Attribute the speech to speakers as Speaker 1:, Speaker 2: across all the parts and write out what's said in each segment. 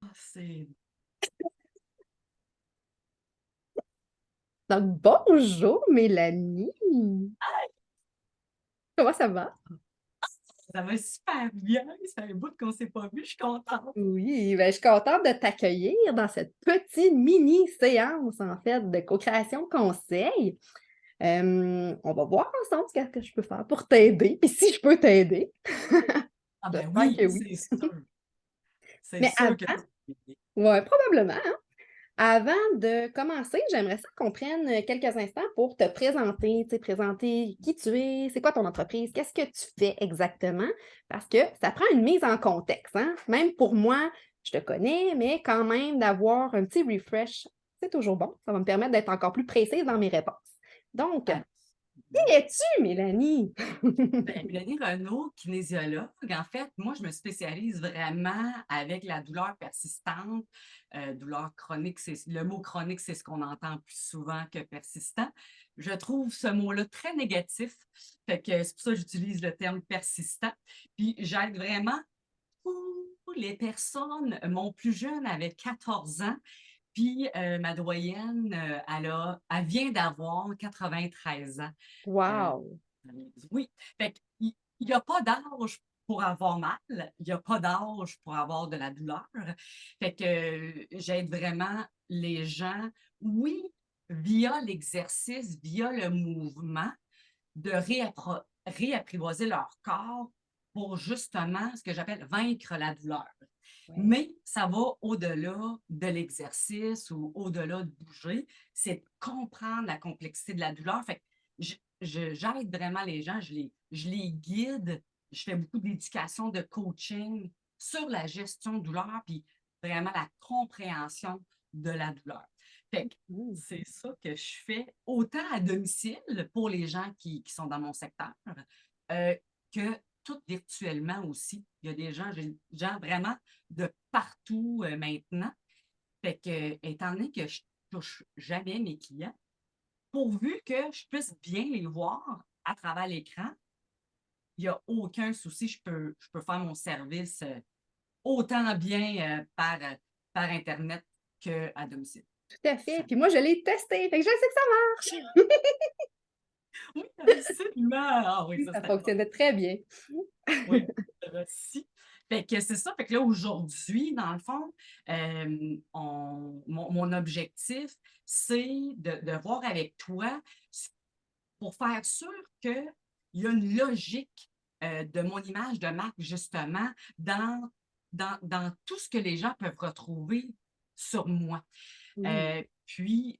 Speaker 1: Ah, c'est
Speaker 2: Donc, bonjour Mélanie. Comment ça va?
Speaker 1: ça va super bien. Ça fait un bout qu'on ne s'est pas vu. Je suis contente.
Speaker 2: Oui, ben, je suis contente de t'accueillir dans cette petite mini-séance, en fait, de co-création conseil. On va voir ensemble ce que je peux faire pour t'aider, puis si je peux t'aider.
Speaker 1: Ah ben
Speaker 2: J'espère
Speaker 1: oui,
Speaker 2: que oui.
Speaker 1: c'est sûr. C'est
Speaker 2: Mais
Speaker 1: sûr que
Speaker 2: avant, ouais, probablement, hein. Avant de commencer, j'aimerais ça qu'on prenne quelques instants pour te présenter, tu sais, présenter qui tu es, c'est quoi ton entreprise, qu'est-ce que tu fais exactement, parce que ça prend une mise en contexte, hein? Même pour moi, je te connais, mais quand même d'avoir un petit refresh, c'est toujours bon. Ça va me permettre d'être encore plus précise dans mes réponses. Donc, qui
Speaker 1: absolument.
Speaker 2: es-tu, Mélanie?
Speaker 1: Ben, Mélanie Renaud, kinésiologue. En fait, moi, je me spécialise vraiment avec la douleur persistante, douleur chronique. Le mot chronique, c'est ce qu'on entend plus souvent que persistant. Je trouve ce mot-là très négatif. Fait que c'est pour ça que j'utilise le terme persistant. Puis j'aide vraiment tous les personnes. Mon plus jeune avait 14 ans. Puis ma doyenne, elle vient d'avoir 93 ans. Euh,
Speaker 2: Wow!
Speaker 1: oui. Fait qu'il n'y a pas d'âge pour avoir mal, il n'y a pas d'âge pour avoir de la douleur. Fait que j'aide vraiment les gens, oui, via l'exercice, via le mouvement, de réapprivoiser leur corps pour justement ce que j'appelle vaincre la douleur.
Speaker 2: Ouais.
Speaker 1: Mais ça va au-delà de l'exercice ou au-delà de bouger, c'est de comprendre la complexité de la douleur. Fait que j'aide vraiment les gens, je les guide, je fais beaucoup d'éducation, de coaching sur la gestion de douleur, puis vraiment la compréhension de la douleur. Fait que
Speaker 2: Mm.
Speaker 1: c'est ça que je fais autant à domicile pour les gens qui sont dans mon secteur euh, que tout virtuellement aussi. Il y a j'ai des gens vraiment de partout maintenant. Fait que, étant donné que je touche jamais mes clients, pourvu que je puisse bien les voir à travers l'écran, il n'y a aucun souci. Je peux faire mon service autant bien par Internet qu'à domicile.
Speaker 2: Tout à fait.
Speaker 1: Ça-
Speaker 2: Puis moi, je l'ai testé, fait que je sais que ça marche.
Speaker 1: Oui, absolument. Ah oui, ça
Speaker 2: Ça
Speaker 1: c'était bon.
Speaker 2: fonctionnait très bien.
Speaker 1: Oui, si. Fait que c'est ça. Fait que là, aujourd'hui, dans le fond, mon objectif, c'est de voir avec toi pour faire sûr qu'il y a une logique de mon image de marque, justement, dans tout ce que les gens peuvent retrouver sur moi.
Speaker 2: Mm.
Speaker 1: Puis,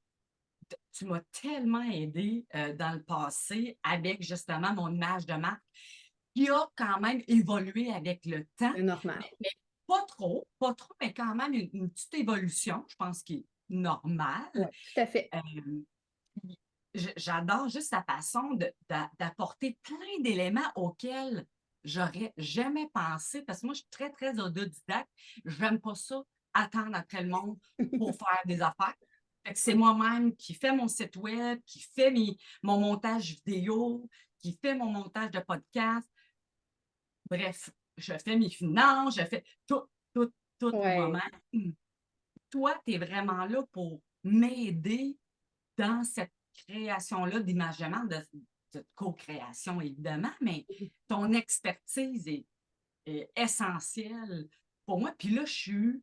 Speaker 1: tu m'as tellement aidé dans le passé avec justement mon image de marque qui a quand même évolué avec le temps,
Speaker 2: C'est normal.
Speaker 1: mais pas trop, mais quand même une petite évolution, je pense, qui est
Speaker 2: Oui,
Speaker 1: normale.
Speaker 2: tout à fait.
Speaker 1: Euh, J'adore juste sa façon d'apporter plein d'éléments auxquels j'aurais jamais pensé, parce que moi, je suis très, très autodidacte. Je n'aime pas ça, attendre après le monde pour faire des affaires. Fait que c'est moi-même qui fais mon site web, qui fait mon montage vidéo, qui fait mon montage de podcast. Bref, je fais mes finances, je fais tout, tout
Speaker 2: Ouais.
Speaker 1: moi-même. Toi, tu es vraiment là pour m'aider dans cette création-là d'imagination, de co-création, évidemment, mais ton expertise est essentielle pour moi. Puis là, je suis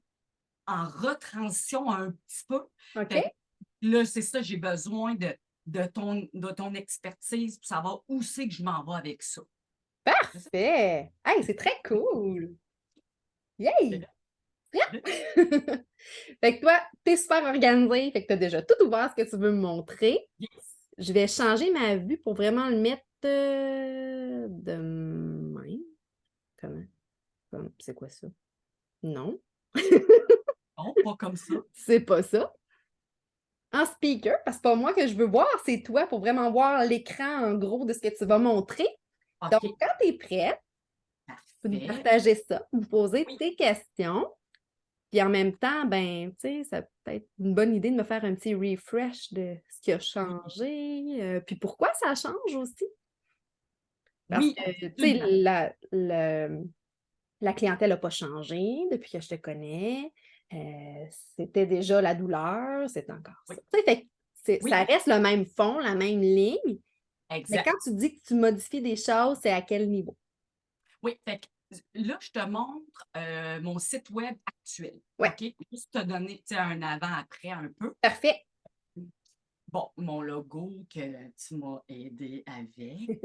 Speaker 1: en retransition un petit peu.
Speaker 2: OK?
Speaker 1: Fait que là, c'est ça, j'ai besoin de ton expertise pour savoir où c'est que je m'en vais avec ça. C'est ça?
Speaker 2: Parfait. Hey, c'est très cool. Yay! Fait que toi, t'es super organisé, fait que t'as déjà tout ouvert ce que tu veux me montrer.
Speaker 1: Yes.
Speaker 2: Je vais changer ma vue pour vraiment le mettre de même. Comment? C'est quoi ça? Non,
Speaker 1: Non, pas comme ça.
Speaker 2: c'est pas ça. En speaker, parce que c'est pas moi que je veux voir, c'est toi pour vraiment voir l'écran en gros de ce que tu vas montrer. Donc,
Speaker 1: OK,
Speaker 2: quand tu es prête, tu peux nous
Speaker 1: parfait.
Speaker 2: partager ça, nous poser
Speaker 1: Oui,
Speaker 2: tes questions. Puis en même temps, ben, tu sais, ça peut être une bonne idée de me faire un petit refresh de ce qui a
Speaker 1: oui,
Speaker 2: changé, puis pourquoi ça change aussi. Parce
Speaker 1: oui,
Speaker 2: que, tu sais,
Speaker 1: absolument.
Speaker 2: la clientèle n'a pas changé depuis que je te connais. c'était déjà la douleur, c'est encore
Speaker 1: Oui,
Speaker 2: ça. Tu sais, fait que ça
Speaker 1: oui,
Speaker 2: reste le même fond, la même ligne, mais
Speaker 1: exact.
Speaker 2: quand tu dis que tu modifies des choses, c'est à quel niveau?
Speaker 1: Oui, fait que là, je te montre mon site web actuel.
Speaker 2: Oui,
Speaker 1: OK? Juste te donner tu sais, un avant-après un peu.
Speaker 2: parfait.
Speaker 1: Bon, mon logo que tu m'as aidé avec,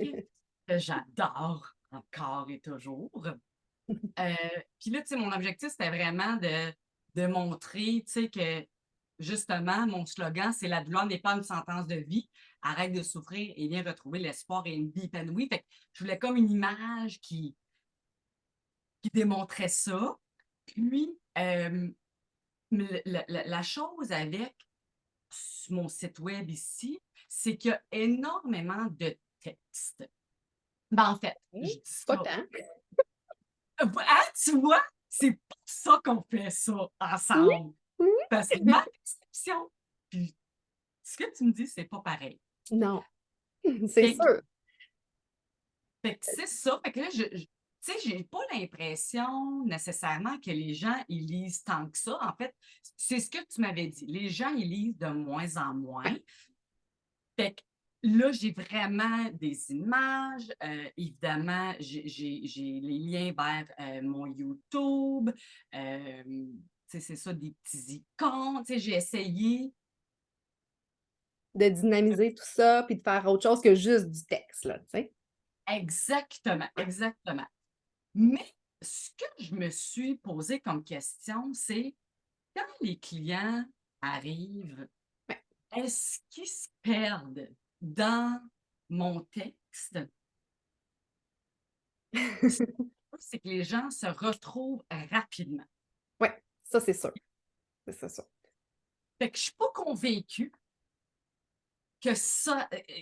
Speaker 1: que j'adore encore et toujours. Puis là, tu sais, mon objectif, c'était vraiment de montrer, tu sais, que justement, mon slogan, c'est «La douleur n'est pas une sentence de vie. Arrête de souffrir et viens retrouver l'espoir et une vie épanouie». Fait que je voulais comme une image qui démontrait ça. Puis, la chose avec mon site web ici, c'est qu'il y a énormément de textes. Ben, en fait, je dis
Speaker 2: Pas
Speaker 1: ça.
Speaker 2: tant.
Speaker 1: Ah, tu vois? C'est pour ça qu'on fait ça
Speaker 2: Oui,
Speaker 1: ensemble.
Speaker 2: oui.
Speaker 1: Parce que ma perception, puis ce que tu me dis, c'est pas pareil.
Speaker 2: Non, c'est
Speaker 1: Fait que,
Speaker 2: sûr.
Speaker 1: fait que c'est ça. Fait que là, tu sais, j'ai pas l'impression nécessairement que les gens, ils lisent tant que ça. En fait, c'est ce que tu m'avais dit. Les gens, ils lisent de moins en moins. Fait que là, j'ai vraiment des images. Évidemment, j'ai les liens vers mon YouTube. Tu sais, c'est ça, des petits icônes. Tu sais, j'ai essayé.
Speaker 2: De dynamiser tout ça, puis de faire autre chose que juste du texte, là, tu sais.
Speaker 1: Exactement, exactement. Mais ce que je me suis posé comme question, c'est quand les clients arrivent,
Speaker 2: Ouais.
Speaker 1: est-ce qu'ils se perdent dans mon texte? C'est que les gens se retrouvent rapidement.
Speaker 2: Ouais, ça, c'est sûr. C'est ça, ça.
Speaker 1: Fait que je suis pas convaincue que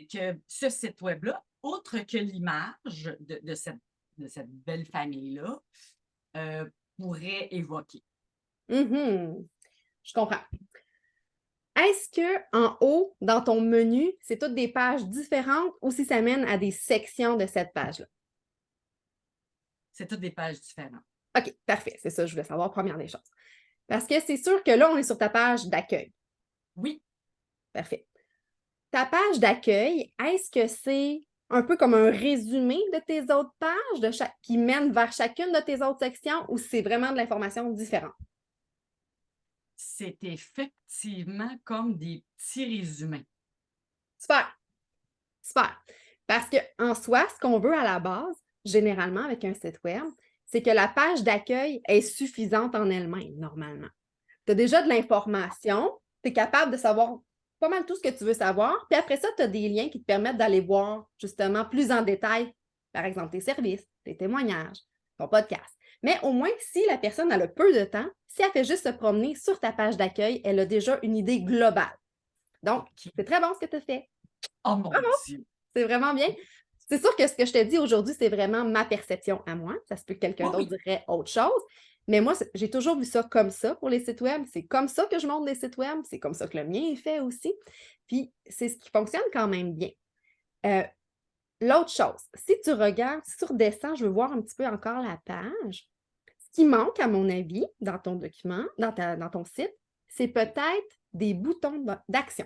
Speaker 1: que ce site web-là, autre que l'image de cette belle famille-là, euh, pourrait évoquer.
Speaker 2: Mhm. Je comprends. Est-ce que en haut, dans ton menu, c'est toutes des pages différentes ou si ça mène à des sections de cette page-là?
Speaker 1: C'est toutes des pages différentes.
Speaker 2: OK, parfait. C'est ça, je voulais savoir, première des choses. Parce que c'est sûr que là, on est sur ta page d'accueil.
Speaker 1: Oui,
Speaker 2: Parfait. Ta page d'accueil, est-ce que c'est un peu comme un résumé de tes autres pages qui mènent vers chacune de tes autres sections ou c'est vraiment de l'information différente?
Speaker 1: c'est effectivement comme des petits résumés.
Speaker 2: Super, super. Parce qu'en soi, ce qu'on veut à la base, généralement avec un site web, c'est que la page d'accueil est suffisante en elle-même, normalement. Tu as déjà de l'information, tu es capable de savoir pas mal tout ce que tu veux savoir, puis après ça, tu as des liens qui te permettent d'aller voir justement plus en détail, par exemple, tes services, tes témoignages, ton podcast. Mais au moins, si la personne a le peu de temps, si elle fait juste se promener sur ta page d'accueil, elle a déjà une idée globale. Donc,
Speaker 1: OK.
Speaker 2: c'est très bon ce que tu as fait.
Speaker 1: Oh mon
Speaker 2: Bravo!
Speaker 1: Dieu!
Speaker 2: C'est vraiment bien. C'est sûr que ce que je te dis aujourd'hui, c'est vraiment ma perception à moi. Ça se peut que quelqu'un
Speaker 1: Oui,
Speaker 2: d'autre
Speaker 1: oui.
Speaker 2: dirait autre chose. Mais moi, j'ai toujours vu ça comme ça pour les sites web. C'est comme ça que je monte des sites web. C'est comme ça que le mien est fait aussi. Puis, c'est ce qui fonctionne quand même bien. Euh, L'autre chose, si tu regardes, si tu redescends, je veux voir un petit peu encore la page. Ce qui manque, à mon avis, dans ton document, dans ton site, c'est peut-être des boutons d'action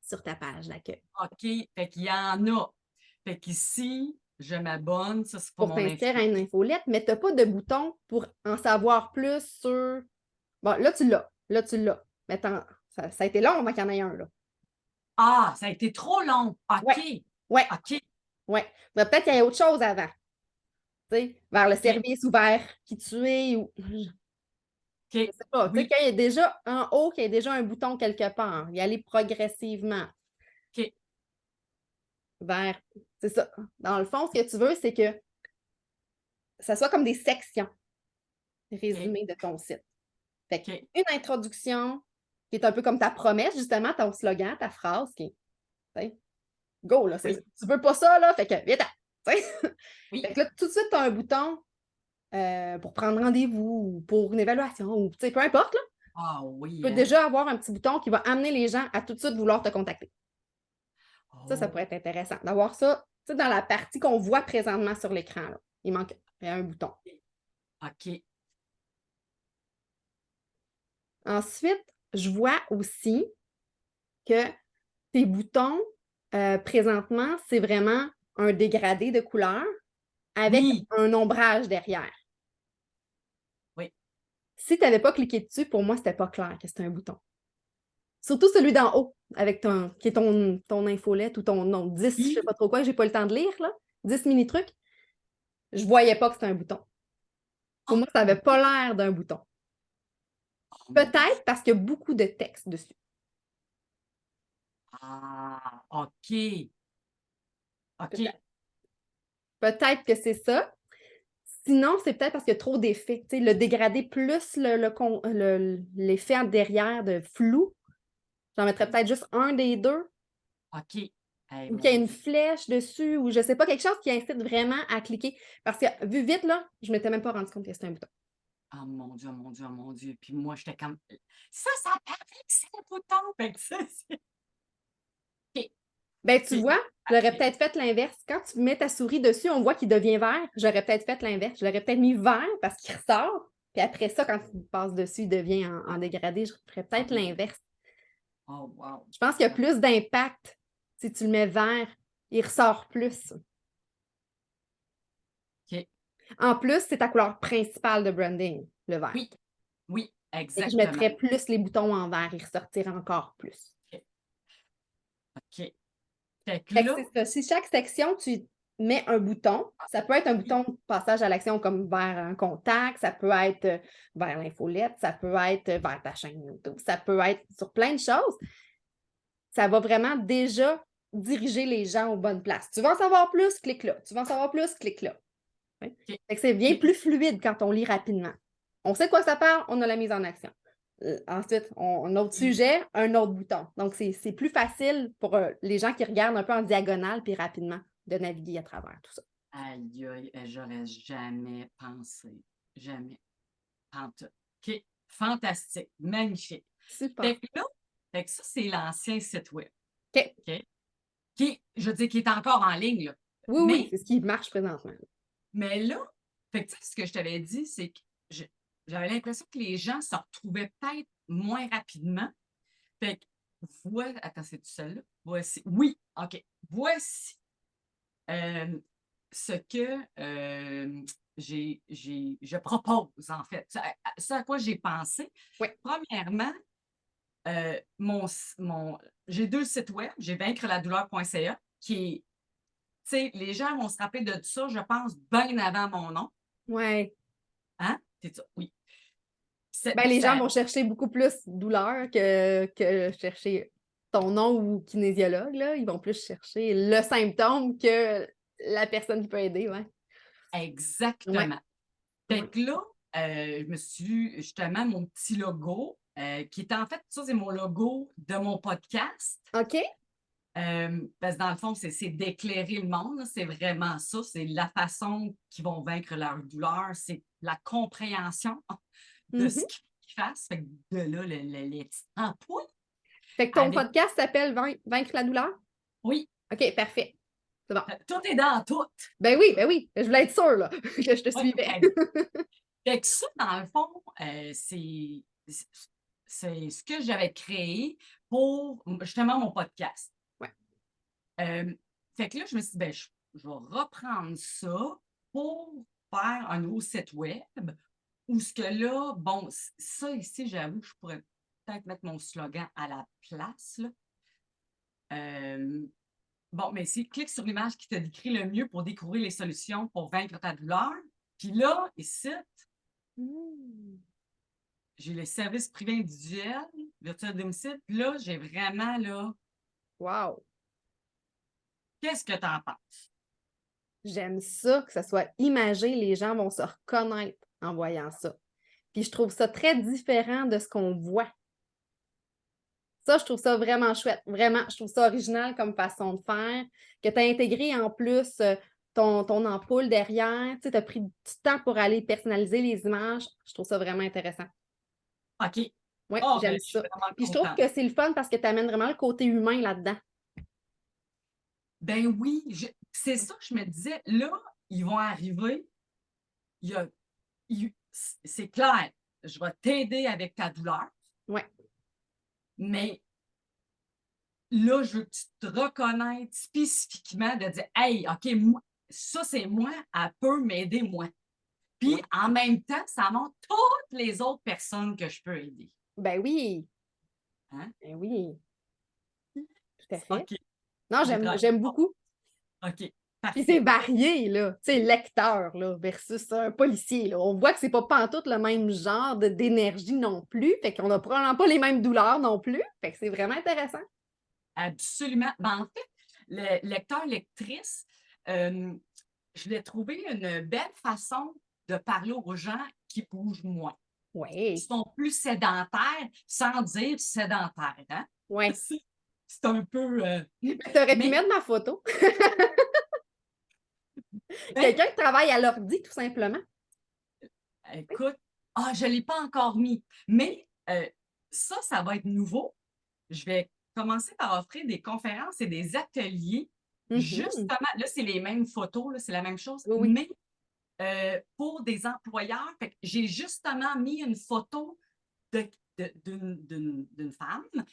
Speaker 2: sur ta page d'accueil.
Speaker 1: OK. Fait qu'il y en a. Fait qu'ici, je m'abonne. Ça, c'est pour
Speaker 2: Pour
Speaker 1: mon
Speaker 2: t'inscrire à
Speaker 1: info.
Speaker 2: une infolette, mais tu n'as pas de bouton pour en savoir plus sur. Bon, là, tu l'as. Là, tu l'as. Mais ça a été long avant qu'il y en ait un, là.
Speaker 1: Ah, ça a été trop long.
Speaker 2: Ouais,
Speaker 1: OK.
Speaker 2: ouais,
Speaker 1: OK.
Speaker 2: ouais. Mais peut-être qu'il y a autre chose avant. Tu sais, vers le
Speaker 1: OK.
Speaker 2: service ouvert qui tu es ou. Je
Speaker 1: OK.
Speaker 2: sais pas. Tu sais,
Speaker 1: Oui.
Speaker 2: qu'il y ait déjà en haut, qu'il y ait déjà un bouton quelque part. Y aller progressivement
Speaker 1: OK.
Speaker 2: vers. C'est ça. Dans le fond, ce que tu veux, c'est que ça soit comme des sections
Speaker 1: OK.
Speaker 2: résumées de ton site. Fait
Speaker 1: OK.
Speaker 2: une introduction qui est un peu comme ta promesse, justement, ton slogan, ta phrase qui est, go, là,
Speaker 1: Oui.
Speaker 2: tu veux pas ça, là, fait que viens
Speaker 1: Oui.
Speaker 2: Fait que là, tout de suite, tu as un bouton pour prendre rendez-vous ou pour une évaluation ou, peu importe, là.
Speaker 1: Ah
Speaker 2: Tu
Speaker 1: oui,
Speaker 2: peux
Speaker 1: hein?
Speaker 2: déjà avoir un petit bouton qui va amener les gens à tout de suite vouloir te contacter. Ça
Speaker 1: Oh,
Speaker 2: pourrait être intéressant d'avoir ça, dans la partie qu'on voit présentement sur l'écran, là. Il y a un bouton.
Speaker 1: OK.
Speaker 2: Ensuite, je vois aussi que tes boutons, présentement, c'est vraiment un dégradé de couleur avec
Speaker 1: Oui,
Speaker 2: un ombrage derrière.
Speaker 1: oui.
Speaker 2: Si tu n'avais pas cliqué dessus, pour moi, c'était pas clair que c'était un bouton. Surtout celui d'en haut, avec qui est ton infolette ou ton nom 10, je sais
Speaker 1: Oui.
Speaker 2: pas trop quoi, j'ai pas le temps de lire, là. 10 mini-trucs. Je voyais pas que c'était un bouton. Pour moi, ça
Speaker 1: Oh,
Speaker 2: avait pas l'air d'un bouton.
Speaker 1: oh mon Dieu.
Speaker 2: Peut-être parce qu'il y a beaucoup de texte dessus.
Speaker 1: Ah, OK. OK.
Speaker 2: Peut-être. Peut-être que c'est ça. Sinon, c'est peut-être parce qu'il y a trop d'effets. Tu sais, le dégradé plus l'effet en derrière de flou. J'en mettrais peut-être juste un des deux.
Speaker 1: OK. Hey,
Speaker 2: Ou qu'il y
Speaker 1: mon
Speaker 2: a une
Speaker 1: Dieu.
Speaker 2: flèche dessus, ou je sais pas, quelque chose qui incite vraiment à cliquer. Parce que vu vite, là, je m'étais même pas rendu compte que c'était un bouton.
Speaker 1: Oh mon Dieu, oh mon Dieu, oh mon Dieu. Puis moi, j'étais comme, ça paraît que c'est le bouton. Fait que ça, c'est OK.
Speaker 2: Ben, tu
Speaker 1: OK.
Speaker 2: vois, j'aurais
Speaker 1: Parfait.
Speaker 2: peut-être fait l'inverse. Quand tu mets ta souris dessus, on voit qu'il devient vert. J'aurais peut-être fait l'inverse. Je l'aurais peut-être mis vert parce qu'il ressort. Puis après ça, quand tu passes dessus, il devient en dégradé. Je ferais
Speaker 1: Oh
Speaker 2: peut-être
Speaker 1: mon
Speaker 2: l'inverse.
Speaker 1: Oh, wow.
Speaker 2: Je pense qu'il y a
Speaker 1: Oh,
Speaker 2: plus d'impact si tu le mets vert. Il ressort plus.
Speaker 1: OK.
Speaker 2: En plus, c'est ta couleur principale de branding, le vert.
Speaker 1: Oui, oui,
Speaker 2: Fait que je
Speaker 1: exactement.
Speaker 2: mettrais plus les boutons en vert. Ils ressortiraient encore plus.
Speaker 1: OK. OK. Fait que
Speaker 2: Fait que
Speaker 1: là,
Speaker 2: c'est ça. Si chaque section, tu mets un bouton, ça peut être un
Speaker 1: oui,
Speaker 2: bouton de passage à l'action comme vers un contact, ça peut être vers l'infolette, ça peut être vers ta chaîne YouTube, ça peut être sur plein de choses. Ça va vraiment déjà diriger les gens aux bonnes places. Tu veux en savoir plus, clique là. Tu veux en savoir plus, clique là. Ouais.
Speaker 1: OK.
Speaker 2: Fait que c'est bien
Speaker 1: OK.
Speaker 2: plus fluide quand on lit rapidement. On sait de quoi ça parle, on a la mise en action. Ensuite, un autre
Speaker 1: Puis,
Speaker 2: sujet, un autre bouton. Donc, c'est plus facile pour les gens qui regardent un peu en diagonale puis rapidement de naviguer à travers tout ça.
Speaker 1: aïe, aïe, j'aurais jamais pensé. Jamais. Pantoute. OK. Fantastique. Magnifique.
Speaker 2: Super.
Speaker 1: Fait que là, fait que ça, c'est l'ancien site web.
Speaker 2: OK.
Speaker 1: OK? Je veux dire, qui est encore en ligne, là.
Speaker 2: Oui, oui,
Speaker 1: Mais
Speaker 2: c'est ce qui marche présentement.
Speaker 1: Mais là, fait que, tu sais, ce que je t'avais dit, c'est que j'avais l'impression que les gens se retrouvaient peut-être moins rapidement. Fait que, attends, c'est-tu celle-là? Voici. Oui, OK. Voici euh, ce que je propose, en fait. Ce à quoi j'ai pensé.
Speaker 2: Oui.
Speaker 1: Premièrement, j'ai 2 sites web. J'ai vaincreladouleur.ca qui est, tu sais, les gens vont se rappeler de ça, je pense, bien avant mon nom.
Speaker 2: Ouais.
Speaker 1: Hein? C'est ça, oui.
Speaker 2: Ben, les gens
Speaker 1: Ça
Speaker 2: vont chercher beaucoup plus douleur que chercher ton nom ou kinésiologue, là. Ils vont plus chercher le symptôme que la personne qui peut aider, ouais. Ouais.
Speaker 1: exactement. Fait
Speaker 2: Ouais.
Speaker 1: que là, je me suis justement mon petit logo, qui est en fait, ça, c'est mon logo de mon podcast.
Speaker 2: OK.
Speaker 1: Parce que dans le fond, c'est d'éclairer le monde, là. C'est vraiment ça. C'est la façon qu'ils vont vaincre leur douleur. C'est la compréhension de ce
Speaker 2: Mhm.
Speaker 1: qu'ils fassent. Fait que de là, les petites ampoules
Speaker 2: Fait que ton
Speaker 1: avec.
Speaker 2: podcast s'appelle Vaincre la douleur?
Speaker 1: Oui,
Speaker 2: OK, parfait. C'est bon.
Speaker 1: tout est dans tout.
Speaker 2: Ben oui, je voulais être sûre là, que je te
Speaker 1: Oui,
Speaker 2: suivais.
Speaker 1: fait que ça, dans le fond, c'est ce que j'avais créé pour justement mon podcast.
Speaker 2: Ouais.
Speaker 1: Fait que là, je me suis dit, ben, je vais reprendre ça pour faire un nouveau site web où ce que là, bon, ça ici, j'avoue que je pourrais peut-être mettre mon slogan à la place, là. Euh, bon, mais si clique sur l'image qui te décrit le mieux pour découvrir les solutions pour vaincre ta douleur. Puis là, ici,
Speaker 2: Mmh.
Speaker 1: j'ai les services privés individuels, virtuel à domicile. Puis là, j'ai vraiment, là,
Speaker 2: Wow!
Speaker 1: qu'est-ce que tu en penses?
Speaker 2: J'aime ça, que ça soit imagé, les gens vont se reconnaître en voyant ça. Puis je trouve ça très différent de ce qu'on voit. Ça, je trouve ça vraiment chouette. Vraiment, je trouve ça original comme façon de faire. Que tu as intégré en plus ton ampoule derrière. Tu sais, as pris du temps pour aller personnaliser les images. Je trouve ça vraiment intéressant.
Speaker 1: OK.
Speaker 2: Oui,
Speaker 1: Ah, ben,
Speaker 2: j'aime
Speaker 1: je suis
Speaker 2: ça.
Speaker 1: vraiment
Speaker 2: Puis je trouve
Speaker 1: contente.
Speaker 2: que c'est le fun parce que tu amènes vraiment le côté humain là-dedans.
Speaker 1: Ben oui, c'est ça que je me disais. Là, ils vont arriver. Il y a, c'est clair, je vais t'aider avec ta douleur.
Speaker 2: Ouais.
Speaker 1: Mais là, je veux que tu te reconnaisses spécifiquement de dire, hey, OK, moi, ça, c'est moi, elle peut m'aider, moi. Puis,
Speaker 2: Ouais.
Speaker 1: en même temps, ça montre toutes les autres personnes que je peux aider.
Speaker 2: Ben oui.
Speaker 1: Hein?
Speaker 2: Ben oui. Tout à fait.
Speaker 1: OK.
Speaker 2: Non,
Speaker 1: J'ai travaillé
Speaker 2: j'aime
Speaker 1: fort.
Speaker 2: beaucoup.
Speaker 1: OK.
Speaker 2: Puis c'est
Speaker 1: Parfait.
Speaker 2: varié, là. Tu sais, lecteur, là, versus un policier, là. On voit que c'est pas pantoute le même genre d'énergie non plus. Fait qu'on n'a probablement pas les mêmes douleurs non plus. Fait que c'est vraiment intéressant.
Speaker 1: Absolument. Ben, en fait, le lecteur-lectrice, je l'ai trouvé une belle façon de parler aux gens qui bougent moins, qui
Speaker 2: Oui.
Speaker 1: sont plus sédentaires, sans dire sédentaire. Hein?
Speaker 2: Oui.
Speaker 1: C'est c'est un peu.
Speaker 2: T'aurais pu
Speaker 1: Mais,
Speaker 2: mettre ma photo.
Speaker 1: ben,
Speaker 2: Quelqu'un qui travaille à l'ordi, tout simplement.
Speaker 1: écoute, je ne l'ai pas encore mis. Mais ça va être nouveau. Je vais commencer par offrir des conférences et des ateliers.
Speaker 2: Mhm.
Speaker 1: Justement, là, c'est les mêmes photos, là, c'est la même chose,
Speaker 2: Oui, oui.
Speaker 1: mais pour des employeurs. Fait que j'ai justement mis une photo d'une femme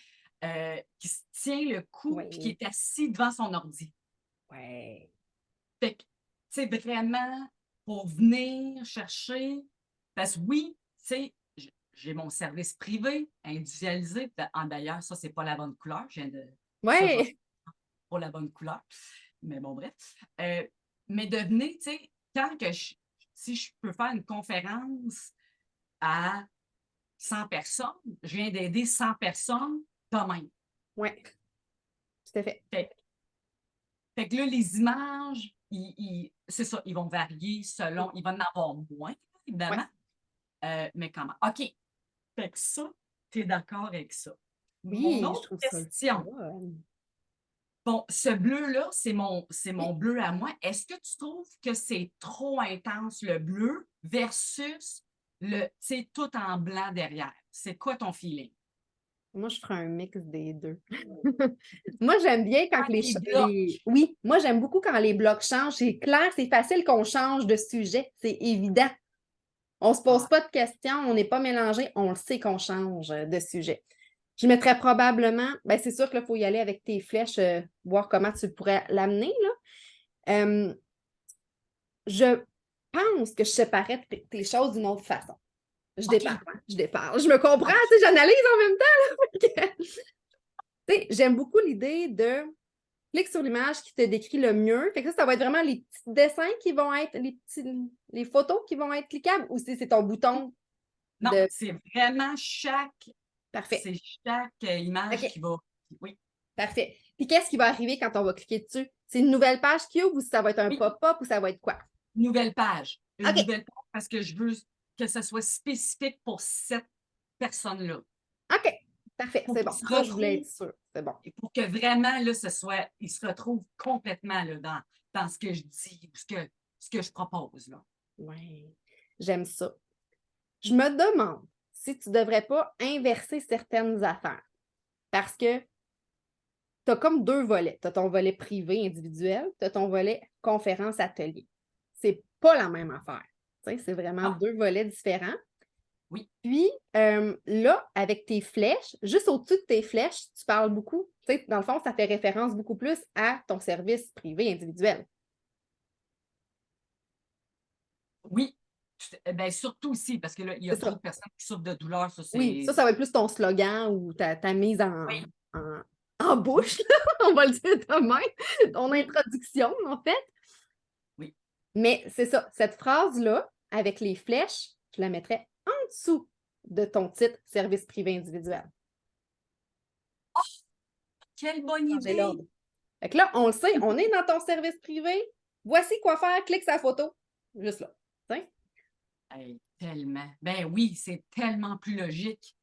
Speaker 1: qui se tient le cou et qui
Speaker 2: Oui.
Speaker 1: est assise devant son ordi.
Speaker 2: Oui.
Speaker 1: Fait que c'est vraiment pour venir chercher. Parce que oui, tu sais, j'ai mon service privé individualisé. D'ailleurs, ça, c'est pas la bonne couleur. Je viens de. Ça, je vais
Speaker 2: Oui.
Speaker 1: pour la bonne couleur. Mais bon, bref. Euh, mais de venir, tu sais, si je peux faire une conférence à 100 personnes, je viens d'aider 100 personnes de même.
Speaker 2: Oui. Tout à fait.
Speaker 1: Fait, fait que là, les images, c'est ça, ils vont varier selon, il va en avoir moins,
Speaker 2: Oui.
Speaker 1: évidemment, mais comment? OK. Fait que ça, tu es d'accord avec ça. Mon
Speaker 2: Oui, je
Speaker 1: autre
Speaker 2: trouve ça le
Speaker 1: question.
Speaker 2: fun.
Speaker 1: Bon, ce bleu-là, c'est mon bleu à moi. Est-ce que tu trouves que c'est trop intense, le bleu, versus tu sais, tout en blanc derrière? C'est quoi ton feeling?
Speaker 2: Moi, je ferais un mix des deux. Moi, j'aime bien quand
Speaker 1: Ah, les blocs.
Speaker 2: Oui, moi, j'aime beaucoup quand les blocs changent. C'est clair, c'est facile qu'on change de sujet. C'est évident. On ne se pose
Speaker 1: Ah,
Speaker 2: pas de questions, on n'est pas mélangé, on le sait qu'on change de sujet. Je mettrais probablement, ben c'est sûr qu'il faut y aller avec tes flèches, voir comment tu pourrais l'amener, là. Je pense que je séparais tes choses d'une autre façon. Je
Speaker 1: OK.
Speaker 2: déparle, hein, je déparle. Je me comprends, tu
Speaker 1: OK.
Speaker 2: sais, j'analyse en même temps. Là. Tu sais, j'aime beaucoup l'idée de clique sur l'image qui te décrit le mieux. Fait que ça va être vraiment les petits dessins qui vont être, les photos qui vont être cliquables ou si c'est ton bouton
Speaker 1: Non,
Speaker 2: de parfait.
Speaker 1: c'est chaque image
Speaker 2: OK,
Speaker 1: qui va. Oui,
Speaker 2: parfait. Puis qu'est-ce qui va arriver quand on va cliquer dessus? C'est une nouvelle page qui ouvre ou ça va être un
Speaker 1: oui,
Speaker 2: pop-up ou ça va être quoi?
Speaker 1: nouvelle page. Une
Speaker 2: OK,
Speaker 1: nouvelle page parce que je veux que ce soit spécifique pour cette personne-là.
Speaker 2: OK, parfait,
Speaker 1: Pour
Speaker 2: c'est
Speaker 1: qu'il
Speaker 2: bon.
Speaker 1: se
Speaker 2: Ça, je voulais être
Speaker 1: retrouve
Speaker 2: sûre. C'est bon.
Speaker 1: et pour que vraiment, là, il se retrouve complètement là, dans ce que je dis ou ce que je propose. Là.
Speaker 2: Oui, j'aime ça. Je me demande si tu ne devrais pas inverser certaines affaires parce que tu as comme deux volets. Tu as ton volet privé individuel, tu as ton volet conférence-atelier. C'est pas la même affaire. Tu sais, c'est vraiment
Speaker 1: Ah,
Speaker 2: deux volets différents.
Speaker 1: oui.
Speaker 2: Puis là, avec tes flèches, juste au-dessus de tes flèches, tu parles beaucoup. Tu sais, dans le fond, ça fait référence beaucoup plus à ton service privé individuel.
Speaker 1: Oui. Ben, surtout aussi, parce que là, il y a
Speaker 2: C'est
Speaker 1: trop
Speaker 2: ça.
Speaker 1: de personnes qui souffrent de douleur. Ça,
Speaker 2: Oui,
Speaker 1: c'est.
Speaker 2: ça va être plus ton slogan ou ta mise
Speaker 1: Oui,
Speaker 2: en
Speaker 1: oui,
Speaker 2: bouche, on va le dire de même, ton
Speaker 1: oui,
Speaker 2: introduction, en fait.
Speaker 1: oui.
Speaker 2: Mais c'est ça, cette phrase-là, avec les flèches, je la mettrais en dessous de ton titre service privé individuel.
Speaker 1: Quelle bonne
Speaker 2: Changer
Speaker 1: idée!
Speaker 2: l'ordre. Fait que là, on le sait, on est dans ton service privé. Voici quoi faire, clique sa photo. Juste là. T'sais?
Speaker 1: Hey, tellement. Ben oui, c'est tellement plus logique.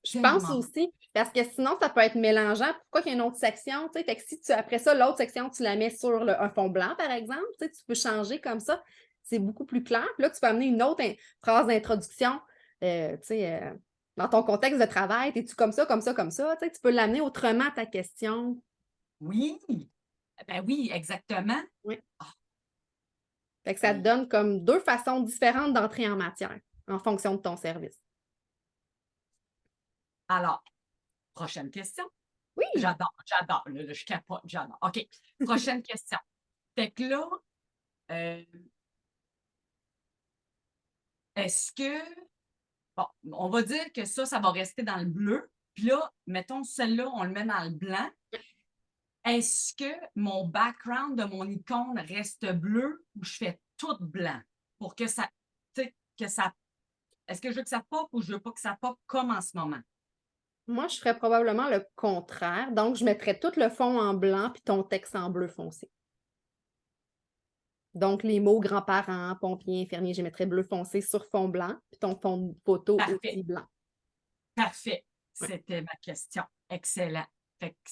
Speaker 2: Je pense
Speaker 1: Tellement.
Speaker 2: aussi, parce que sinon, ça peut être mélangeant. Pourquoi qu'il y a une autre section? T'sais? Fait que si tu, après ça, l'autre section, tu la mets sur un fond blanc, par exemple, tu peux changer comme ça. C'est beaucoup plus clair. Puis là, tu peux amener une autre phrase d'introduction. Dans ton contexte de travail, es-tu comme ça, comme ça, comme ça? Tu peux l'amener autrement ta question.
Speaker 1: Oui. Ben oui, exactement.
Speaker 2: Oui.
Speaker 1: Ah,
Speaker 2: Fait que ça te
Speaker 1: hey,
Speaker 2: donne comme deux façons différentes d'entrer en matière en fonction de ton service.
Speaker 1: Alors, prochaine question.
Speaker 2: Oui,
Speaker 1: J'adore. Là, je capote, j'adore. OK. Prochaine question. Fait que là, euh, est-ce que, bon, on va dire que ça va rester dans le bleu. Puis là, mettons, celle-là, on le met dans le blanc. Est-ce que mon background de mon icône reste bleu ou je fais tout blanc pour que ça, tu sais, que ça, est-ce que je veux que ça pop ou je veux pas que ça pop comme en ce moment?
Speaker 2: moi, je ferais probablement le contraire. Donc, je mettrais tout le fond en blanc puis ton texte en bleu foncé. Donc, les mots grands-parents, pompiers, infirmiers, je mettrais bleu foncé sur fond blanc, puis ton fond de photo
Speaker 1: Parfait,
Speaker 2: aussi blanc.
Speaker 1: parfait.
Speaker 2: Ouais.
Speaker 1: C'était ma question. Excellent. Fait que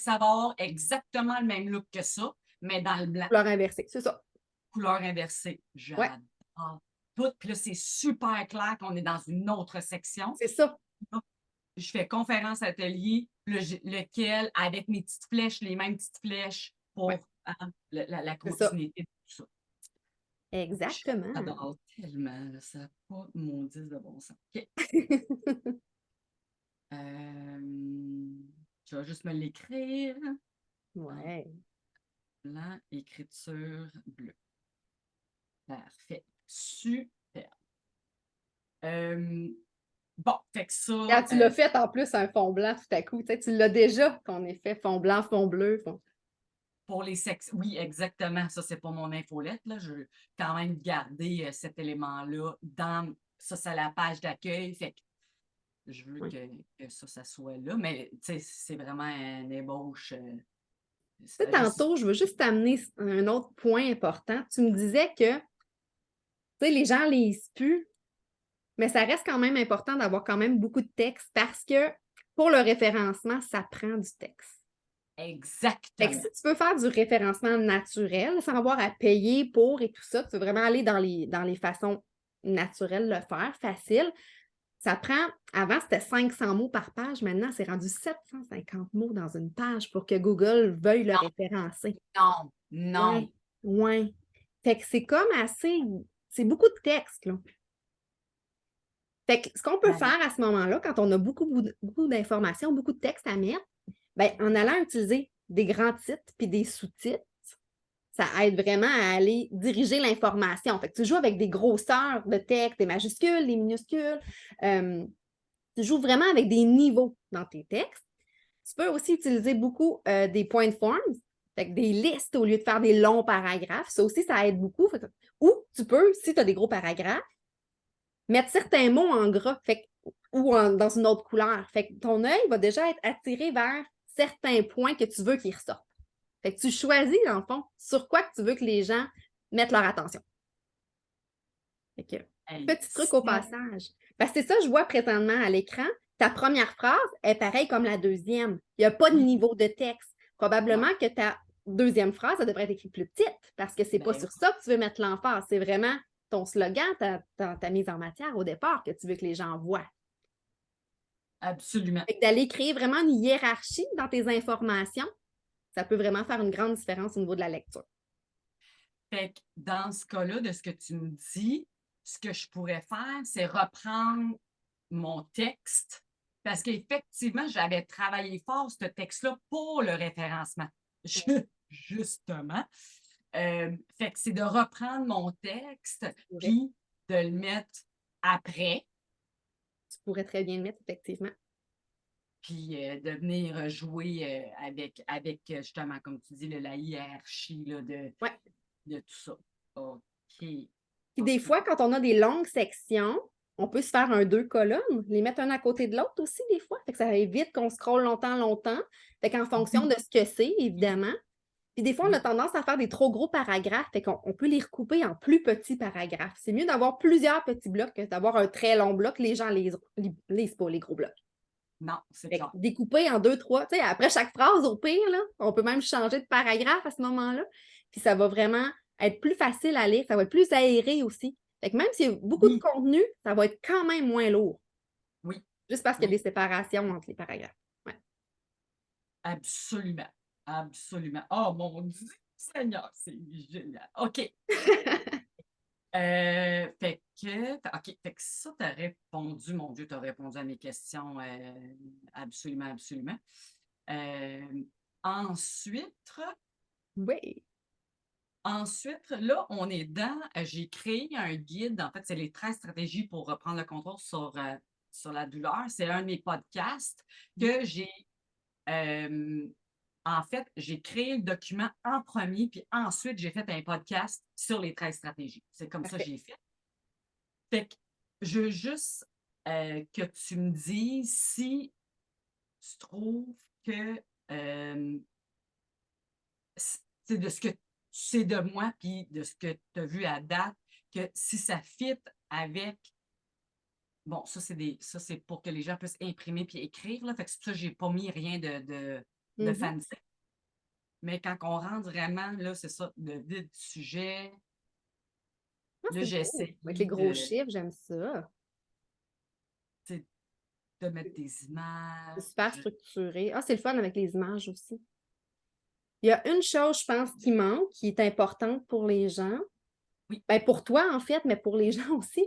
Speaker 1: ça va avoir exactement le même look que ça, mais dans le blanc.
Speaker 2: Couleur inversée, c'est ça.
Speaker 1: Couleur inversée.
Speaker 2: Ouais,
Speaker 1: J'adore tout. Puis là, c'est super clair qu'on est dans une autre section.
Speaker 2: c'est ça.
Speaker 1: Je fais conférence atelier, lequel, avec mes petites flèches, les mêmes petites flèches pour
Speaker 2: Ouais,
Speaker 1: la
Speaker 2: c'est ça.
Speaker 1: continuité de tout ça.
Speaker 2: Exactement.
Speaker 1: J'adore tellement, là, ça n'a pas mon 10 de bon sens. OK. Je vais juste me l'écrire.
Speaker 2: Ouais.
Speaker 1: Blanc, écriture bleue. Parfait. Super. Bon, fait que
Speaker 2: Quand
Speaker 1: ça,
Speaker 2: tu l'as fait en plus un fond blanc tout à coup, tu sais, tu l'as déjà ton effet fond blanc, fond bleu.
Speaker 1: pour les sexes, oui, exactement. Ça, c'est pas mon infolette, là. Je veux quand même garder cet élément-là dans. Ça, c'est la page d'accueil. Fait que je veux
Speaker 2: Ouais.
Speaker 1: que ça soit là. Mais, tu sais, c'est vraiment une ébauche.
Speaker 2: Tu sais,
Speaker 1: Juste.
Speaker 2: tantôt, je veux juste t'amener un autre point important. Tu me disais que, tu sais, les gens lisent plus, mais ça reste quand même important d'avoir quand même beaucoup de texte parce que pour le référencement, ça prend du texte. Fait que si
Speaker 1: Exactement.
Speaker 2: tu veux faire du référencement naturel, sans avoir à payer pour et tout ça, tu veux vraiment aller dans les façons naturelles de le faire, facile, ça prend, avant c'était 500 mots par page, maintenant c'est rendu 750 mots dans une page pour que Google veuille le
Speaker 1: Non,
Speaker 2: référencer.
Speaker 1: non, non.
Speaker 2: Ouais, ouais. Fait que c'est comme assez, c'est beaucoup de texte, là. Fait que ce qu'on peut
Speaker 1: Ben,
Speaker 2: faire à ce moment-là, quand on a beaucoup d'informations, beaucoup de textes à mettre, ben, en allant utiliser des grands titres puis des sous-titres, ça aide vraiment à aller diriger l'information. Fait que tu joues avec des grosseurs de texte, des majuscules, des minuscules. Tu joues vraiment avec des niveaux dans tes textes. Tu peux aussi utiliser beaucoup des point forms, fait que des listes au lieu de faire des longs paragraphes. Ça aussi, ça aide beaucoup. Ou tu peux, si tu as des gros paragraphes, mettre certains mots en gras dans une autre couleur. Fait que ton œil va déjà être attiré vers certains points que tu veux qu'ils ressortent. Fait que tu choisis, dans le fond, sur quoi que tu veux que les gens mettent leur attention. Fait que,
Speaker 1: hey,
Speaker 2: petit truc au passage. Parce que c'est ça, je vois présentement à l'écran. Ta première phrase est pareille comme la deuxième. Il n'y a pas de
Speaker 1: oui,
Speaker 2: niveau de texte.
Speaker 1: non.
Speaker 2: Probablement que ta deuxième phrase, ça devrait être écrit plus petite parce que c'est pas
Speaker 1: Ben,
Speaker 2: sur ça que tu veux mettre l'emphase. C'est vraiment ton slogan, ta mise en matière au départ que tu veux que les gens voient.
Speaker 1: absolument.
Speaker 2: Fait que d'aller créer vraiment une hiérarchie dans tes informations, ça peut vraiment faire une grande différence au niveau de la lecture.
Speaker 1: Fait que dans ce cas-là, de ce que tu me dis, ce que je pourrais faire, c'est reprendre mon texte parce qu'effectivement, j'avais travaillé fort ce texte-là pour le référencement. Justement. Fait que c'est de reprendre mon texte puis de le mettre après,
Speaker 2: Tu pourrais très bien le mettre, effectivement.
Speaker 1: puis de venir jouer avec justement, comme tu dis, la hiérarchie là,
Speaker 2: Ouais.
Speaker 1: de tout ça. OK.
Speaker 2: Puis des
Speaker 1: OK.
Speaker 2: fois, quand on a des longues sections, on peut se faire un deux colonnes, les mettre un à côté de l'autre aussi, des fois. Fait que ça évite qu'on scrolle longtemps, longtemps. Fait qu'en fonction
Speaker 1: Oui,
Speaker 2: de ce que c'est, évidemment. Puis des fois, on a
Speaker 1: oui.
Speaker 2: tendance à faire des trop gros paragraphes. Fait qu'on peut les recouper en plus petits paragraphes. C'est mieux d'avoir plusieurs petits blocs que d'avoir un très long bloc. Les gens lisent pas les gros blocs.
Speaker 1: Non, c'est
Speaker 2: Fait que
Speaker 1: clair.
Speaker 2: découper en deux, trois, tu sais, après chaque phrase, au pire, là, on peut même changer de paragraphe à ce moment-là. Puis ça va vraiment être plus facile à lire, ça va être plus aéré aussi. Fait que même s'il y a beaucoup de
Speaker 1: Oui,
Speaker 2: contenu, ça va être quand même moins lourd,
Speaker 1: oui,
Speaker 2: juste parce qu'il y a
Speaker 1: oui,
Speaker 2: des séparations entre les paragraphes. Ouais.
Speaker 1: absolument. Absolument. Oh mon Dieu, Seigneur, c'est génial. OK. OK, fait que ça, tu as répondu, mon Dieu, tu as répondu à mes questions, absolument, absolument. Ensuite,
Speaker 2: Oui.
Speaker 1: ensuite, là, on est dans, j'ai créé un guide, en fait, c'est les 13 stratégies pour reprendre le contrôle sur la douleur. C'est un de mes podcasts que j'ai, euh, en fait, j'ai créé le document en premier, puis ensuite, j'ai fait un podcast sur les 13 stratégies. C'est comme ça que
Speaker 2: Parfait.
Speaker 1: j'ai fait. Fait que je veux juste que tu me dises si tu trouves que c'est de ce que tu sais de moi, puis de ce que tu as vu à date, que si ça fit avec. Bon, ça, c'est pour que les gens puissent imprimer puis écrire, là. Fait que c'est pour ça que j'ai pas mis rien de
Speaker 2: Mhm.
Speaker 1: fancy. Mais quand on rentre vraiment, là, c'est ça, le vif du sujet,
Speaker 2: Ah,
Speaker 1: là,
Speaker 2: c'est
Speaker 1: j'ai
Speaker 2: beau.
Speaker 1: essayé
Speaker 2: Avec les gros chiffres, j'aime ça.
Speaker 1: tu sais, de mettre des
Speaker 2: C'est super
Speaker 1: images.
Speaker 2: structuré. Ah, c'est le fun avec les images aussi. Il y a une chose, je pense, qui manque, qui est importante pour les gens.
Speaker 1: Oui.
Speaker 2: Ben, pour toi, en fait, mais pour les gens aussi,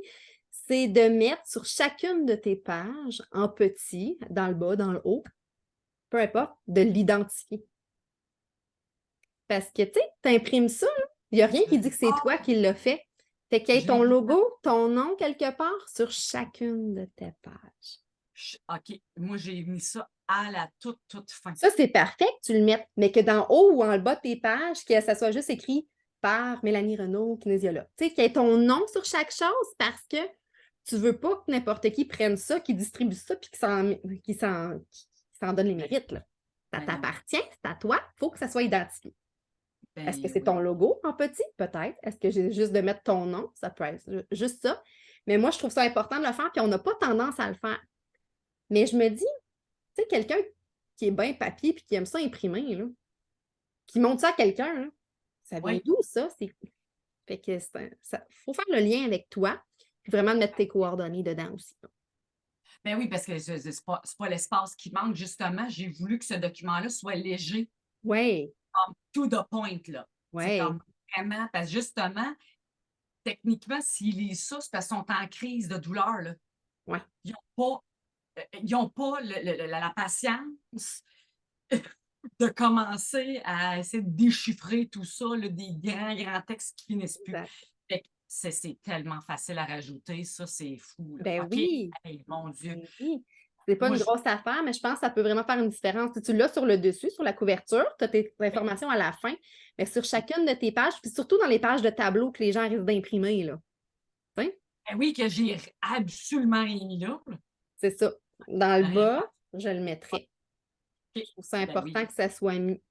Speaker 2: c'est de mettre sur chacune de tes pages, en petit, dans le bas, dans le haut, peu importe, de l'identifier. Parce que, tu sais, tu imprimes ça, là, il n'y a rien qui dit que c'est toi qui l'as fait. Fait qu'il y ait
Speaker 1: Je l'ai
Speaker 2: ton
Speaker 1: vu.
Speaker 2: logo, ton nom quelque part sur chacune de tes pages.
Speaker 1: OK, moi, j'ai mis ça à la toute fin.
Speaker 2: Ça, c'est parfait que tu le mettes, mais que dans haut ou en bas de tes pages, que ça soit juste écrit par Mélanie Renaud, kinésiologue. Tu sais, qu'il y ait ton nom sur chaque chose parce que tu ne veux pas que n'importe qui prenne ça, qui distribue ça, puis qui s'en donne les
Speaker 1: Ben,
Speaker 2: mérites, là. Ça
Speaker 1: ben non.
Speaker 2: t'appartient, c'est à toi, il faut que ça soit identifié. Est-ce que
Speaker 1: Ben
Speaker 2: c'est ton
Speaker 1: oui.
Speaker 2: logo en petit? Peut-être. Est-ce que j'ai juste de mettre ton nom? Ça peut être juste ça. Mais moi, je trouve ça important de le faire, puis on n'a pas tendance à le faire. Mais je me dis, tu sais, quelqu'un qui est bien papier puis qui aime ça imprimer, là, qui montre ça à quelqu'un, là, ça vient
Speaker 1: Oui.
Speaker 2: d'où ça? Fait que faut faire le lien avec toi, puis vraiment mettre tes coordonnées dedans aussi.
Speaker 1: Ben oui, parce que c'est pas l'espace qui manque, justement. J'ai voulu que ce document-là soit léger,
Speaker 2: Oui,
Speaker 1: comme to the point, là. C'est
Speaker 2: oui,
Speaker 1: comme vraiment, parce que justement, techniquement, s'ils lisent ça, c'est parce qu'ils sont en crise de douleur, là.
Speaker 2: oui,
Speaker 1: Ils n'ont pas la patience de commencer à essayer de déchiffrer tout ça, là, des grands, grands textes qui finissent plus.
Speaker 2: exact.
Speaker 1: Fait que c'est tellement facile à rajouter, ça, c'est fou, là.
Speaker 2: Ben
Speaker 1: OK,
Speaker 2: oui,
Speaker 1: hey, mon Dieu.
Speaker 2: ben oui. C'est pas
Speaker 1: Moi,
Speaker 2: une grosse affaire, mais je pense que ça peut vraiment faire une différence. Tu l'as sur le dessus, sur la couverture, tu as tes informations à la fin, mais sur chacune de tes pages, puis surtout dans les pages de tableau que les gens risquent d'imprimer, là. Tu sais,
Speaker 1: ben oui, que j'ai absolument rien mis là.
Speaker 2: c'est ça. Dans le
Speaker 1: Rien.
Speaker 2: bas, je le mettrais.
Speaker 1: OK.
Speaker 2: Je trouve ça
Speaker 1: Ben
Speaker 2: important
Speaker 1: oui.
Speaker 2: que ça soit mis.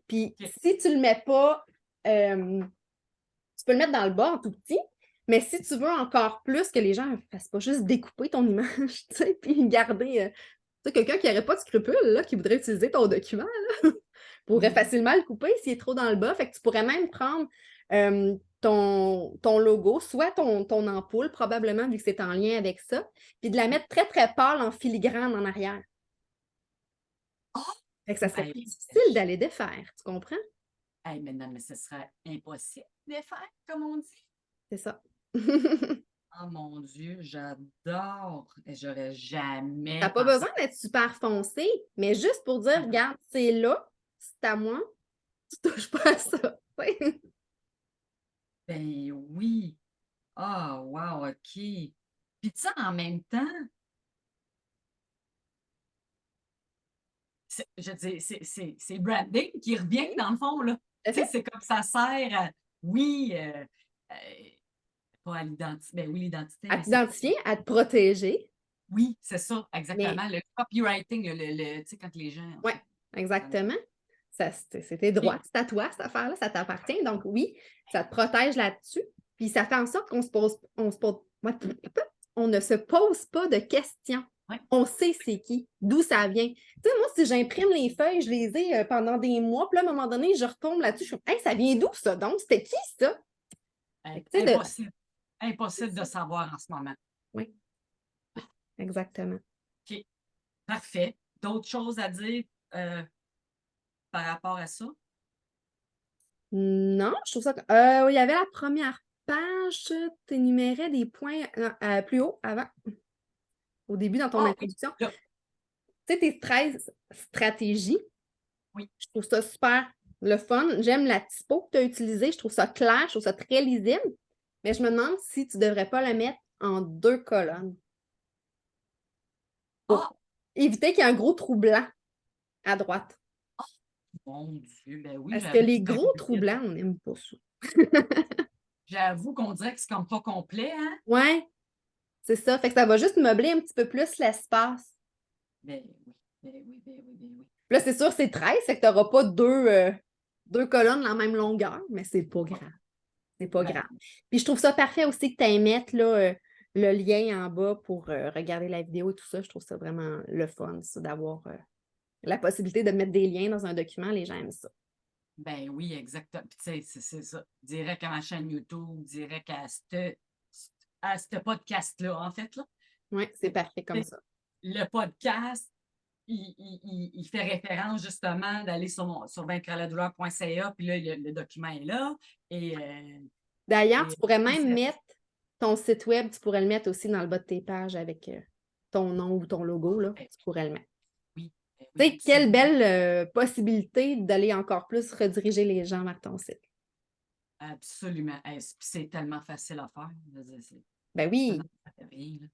Speaker 2: Puis
Speaker 1: OK.
Speaker 2: si tu le mets pas, tu peux le mettre dans le bas en tout petit, mais si tu veux encore plus que les gens ne fassent pas juste découper ton image, tu sais, puis garder. Tu sais, quelqu'un qui n'aurait pas de scrupules, là, qui voudrait utiliser ton document, là, pourrait
Speaker 1: Mhm.
Speaker 2: facilement le couper s'il est trop dans le bas. Fait que tu pourrais même prendre ton logo, soit ton ampoule, probablement, vu que c'est en lien avec ça, puis de la mettre très, très pâle en filigrane en arrière.
Speaker 1: Ah!
Speaker 2: Fait que ça serait
Speaker 1: Hey,
Speaker 2: plus difficile d'aller défaire, tu comprends?
Speaker 1: hey, mais non, mais ce serait impossible de faire, comme on dit.
Speaker 2: C'est ça.
Speaker 1: Oh mon Dieu, j'adore. Et j'aurais
Speaker 2: T'as
Speaker 1: jamais
Speaker 2: pas
Speaker 1: pensé.
Speaker 2: besoin d'être super foncé, mais juste pour dire, regarde, c'est là, c'est à moi, tu touches pas à ça.
Speaker 1: Ben oui. Ah, wow, OK. Puis tu sais, en même temps, je dis, c'est branding qui revient
Speaker 2: Oui,
Speaker 1: dans le fond, là.
Speaker 2: tout à
Speaker 1: Tu sais,
Speaker 2: fait.
Speaker 1: c'est comme ça sert à, oui, euh, pas à l'identité, ben oui, l'identité,
Speaker 2: À
Speaker 1: mais c'est pas.
Speaker 2: t'identifier, à te protéger,
Speaker 1: Oui, c'est ça,
Speaker 2: mais
Speaker 1: exactement. Le copywriting, tu sais, quand les gens, en
Speaker 2: ouais,
Speaker 1: tout cas,
Speaker 2: exactement. Ça, c'est tes droits, c'est à toi, cette affaire-là, ça t'appartient. Donc oui, ça te protège là-dessus. Puis ça fait en sorte on ne se pose pas de questions.
Speaker 1: ouais,
Speaker 2: On sait c'est qui, d'où ça vient. Tu sais, moi, si j'imprime les feuilles, je les ai pendant des mois, puis là, à un moment donné, je retombe là-dessus, je suis comme, hey, ça vient d'où ça donc? C'était qui ça? Fait que, tu sais,
Speaker 1: impossible, impossible de savoir en ce moment.
Speaker 2: Oui, exactement.
Speaker 1: OK, parfait. D'autres choses à dire euh, par rapport à ça?
Speaker 2: Non, je trouve ça. Il y avait la première page, tu énumérais des points plus haut avant, au début dans ton
Speaker 1: Ah oui,
Speaker 2: introduction.
Speaker 1: là,
Speaker 2: Tu sais, tes 13 stratégies,
Speaker 1: oui.
Speaker 2: je trouve ça super le fun. J'aime la typo que tu as utilisée. Je trouve ça clair, je trouve ça très lisible. Mais je me demande si tu ne devrais pas la mettre en 2 colonnes pour
Speaker 1: Ah,
Speaker 2: éviter qu'il y ait un gros trou blanc à droite.
Speaker 1: mon Dieu, ben oui,
Speaker 2: Parce que les gros trous blancs, on n'aime pas ça.
Speaker 1: j'avoue qu'on dirait que c'est comme pas complet, hein?
Speaker 2: Ouais, c'est ça. Fait que ça va juste meubler un petit peu plus l'espace.
Speaker 1: Ben oui, ben oui, ben oui, ben oui.
Speaker 2: Puis là, c'est sûr, c'est 13, fait que tu n'auras pas deux colonnes la même longueur, mais c'est pas grave. C'est pas
Speaker 1: Ben,
Speaker 2: grave. Puis je trouve ça parfait aussi que tu mettre là, le lien en bas pour regarder la vidéo et tout ça. Je trouve ça vraiment le fun, ça, d'avoir la possibilité de mettre des liens dans un document. Les gens aiment ça.
Speaker 1: ben oui, exactement. Puis tu sais, c'est ça. Direct à ma chaîne YouTube, direct à ce podcast-là, en fait, là.
Speaker 2: Oui, c'est parfait comme ça.
Speaker 1: Le podcast, il fait référence justement d'aller sur vaincreladouleur.ca, puis là, le document est là. Et,
Speaker 2: D'ailleurs,
Speaker 1: et
Speaker 2: tu pourrais même mettre ton site web, tu pourrais le mettre aussi dans le bas de tes pages avec ton nom ou ton logo, là.
Speaker 1: ben
Speaker 2: Tu pourrais le mettre.
Speaker 1: oui, ben
Speaker 2: Tu
Speaker 1: oui,
Speaker 2: sais, quelle
Speaker 1: absolument.
Speaker 2: belle possibilité d'aller encore plus rediriger les gens vers ton site.
Speaker 1: Absolument. C'est tellement facile à faire.
Speaker 2: Ben
Speaker 1: Ça
Speaker 2: oui.
Speaker 1: n'en fait rien, là,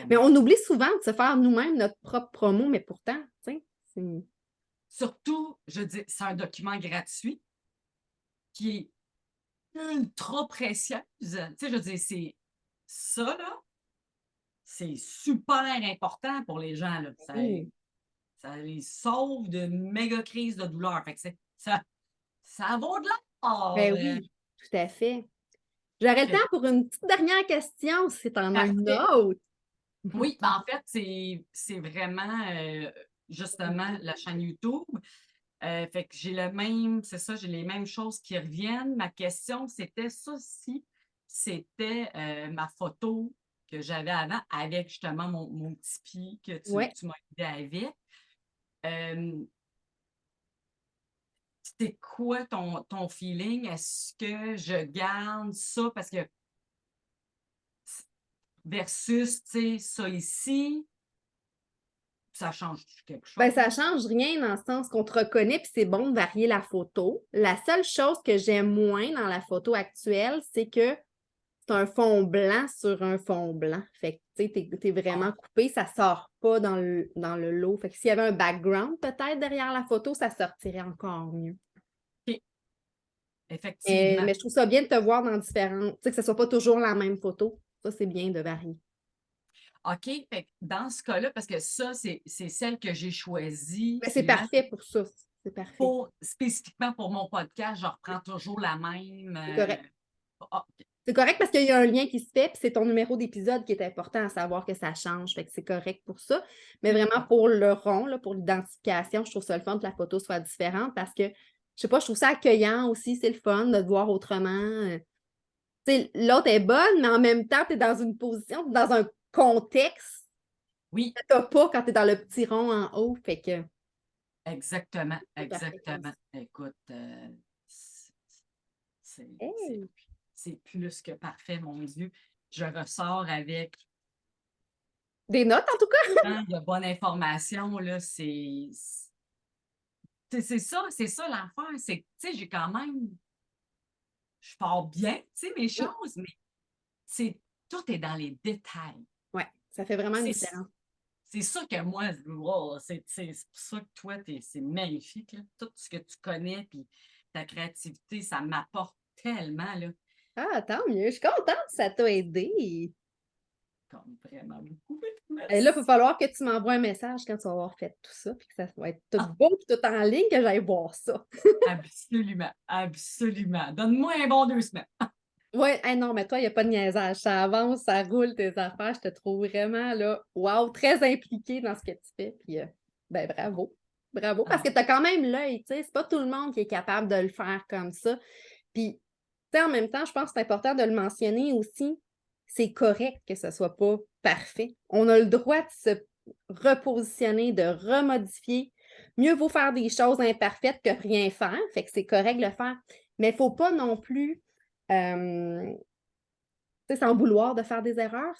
Speaker 2: Mais
Speaker 1: vraiment.
Speaker 2: on oublie souvent de se faire nous-mêmes notre propre promo, mais pourtant, tu sais, c'est...
Speaker 1: Surtout, je dis, c'est un document gratuit qui est ultra précieuse. Tu sais, je veux dire, c'est ça, là, c'est super important pour les gens, là.
Speaker 2: Oui.
Speaker 1: Ça les sauve de méga crises de douleur. Fait que ça vaut de l'or.
Speaker 2: Ben oui, tout à fait. J'aurais le temps pour une petite dernière question, si tu en as une
Speaker 1: Parfait.
Speaker 2: autre.
Speaker 1: Oui, ben en fait, c'est vraiment justement la chaîne YouTube. Fait que j'ai le même, c'est ça, j'ai les mêmes choses qui reviennent. Ma question, c'était ça si c'était ma photo que j'avais avant avec justement mon petit pied que
Speaker 2: Ouais.
Speaker 1: tu m'as aidé avec. Euh, C'était quoi ton feeling? Est-ce que je garde ça parce que versus, tu sais, ça ici, ça change quelque
Speaker 2: Ben,
Speaker 1: chose?
Speaker 2: ça change rien dans le sens qu'on te reconnaît, puis c'est bon de varier la photo. La seule chose que j'aime moins dans la photo actuelle, c'est que c'est un fond blanc sur un fond blanc. Fait que, tu sais, t'es vraiment
Speaker 1: Ah,
Speaker 2: coupé, ça sort pas dans le lot. Fait que s'il y avait un background peut-être derrière la photo, ça sortirait encore mieux.
Speaker 1: OK, effectivement.
Speaker 2: Mais je trouve ça bien de te voir dans différentes, tu sais, que ce soit pas toujours la même photo. Ça, c'est bien de varier.
Speaker 1: OK, fait que dans ce cas-là, parce que ça, c'est celle que j'ai choisie
Speaker 2: Mais c'est
Speaker 1: souvent
Speaker 2: parfait pour ça. C'est parfait.
Speaker 1: spécifiquement pour mon podcast, je reprends toujours la même.
Speaker 2: C'est correct.
Speaker 1: Ah,
Speaker 2: C'est correct parce qu'il y a un lien qui se fait, puis c'est ton numéro d'épisode qui est important à savoir que ça change. Fait que c'est correct pour ça. Mais vraiment pour le rond, là, pour l'identification, je trouve ça le fun que la photo soit différente parce que, je sais pas, je trouve ça accueillant aussi. C'est le fun de te voir autrement. Tu sais, l'autre est bonne, mais en même temps, tu es dans une position, dans un contexte
Speaker 1: oui,
Speaker 2: que tu n'as pas quand tu es dans le petit rond en haut. Fait que
Speaker 1: exactement,
Speaker 2: c'est parfait comme
Speaker 1: exactement.
Speaker 2: ça.
Speaker 1: Écoute, c'est c'est-
Speaker 2: Hey!
Speaker 1: c'est plus que parfait, mon Dieu. Je ressors avec
Speaker 2: Des notes, en tout cas?
Speaker 1: tant de bonnes informations, là, c'est ça l'affaire, c'est que, tu sais, j'ai quand même, je pars bien, tu sais, mes
Speaker 2: Oui.
Speaker 1: choses, mais tout est dans les détails.
Speaker 2: Ouais, ça fait vraiment une
Speaker 1: C'est
Speaker 2: différence.
Speaker 1: c'est ça que moi, wow, c'est pour ça que toi, c'est magnifique, là. Tout ce que tu connais, puis ta créativité, ça m'apporte tellement, là,
Speaker 2: Ah, tant mieux. Je suis contente, ça t'a aidé.
Speaker 1: comme vraiment beaucoup.
Speaker 2: Et là, il va
Speaker 1: Merci.
Speaker 2: falloir que tu m'envoies un message quand tu vas avoir fait tout ça, puis que ça va être tout
Speaker 1: Ah,
Speaker 2: beau, puis tout en ligne, que j'aille voir ça.
Speaker 1: absolument, absolument. Donne-moi un bon 2 semaines.
Speaker 2: Oui, non, mais toi, il n'y a pas de niaisage. Ça avance, ça roule tes affaires. Je te trouve vraiment, là, wow, très impliquée dans ce que tu fais. Puis, ben, bravo. Bravo, parce
Speaker 1: Ah,
Speaker 2: que tu as quand même l'œil, tu sais. C'est pas tout le monde qui est capable de le faire comme ça. Puis, tu sais, en même temps, je pense que c'est important de le mentionner aussi. C'est correct que ce soit pas parfait. On a le droit de se repositionner, de remodifier. Mieux vaut faire des choses imparfaites que rien faire. Fait que c'est correct de le faire. Mais il ne faut pas non plus Tu sais, sans vouloir de faire des erreurs,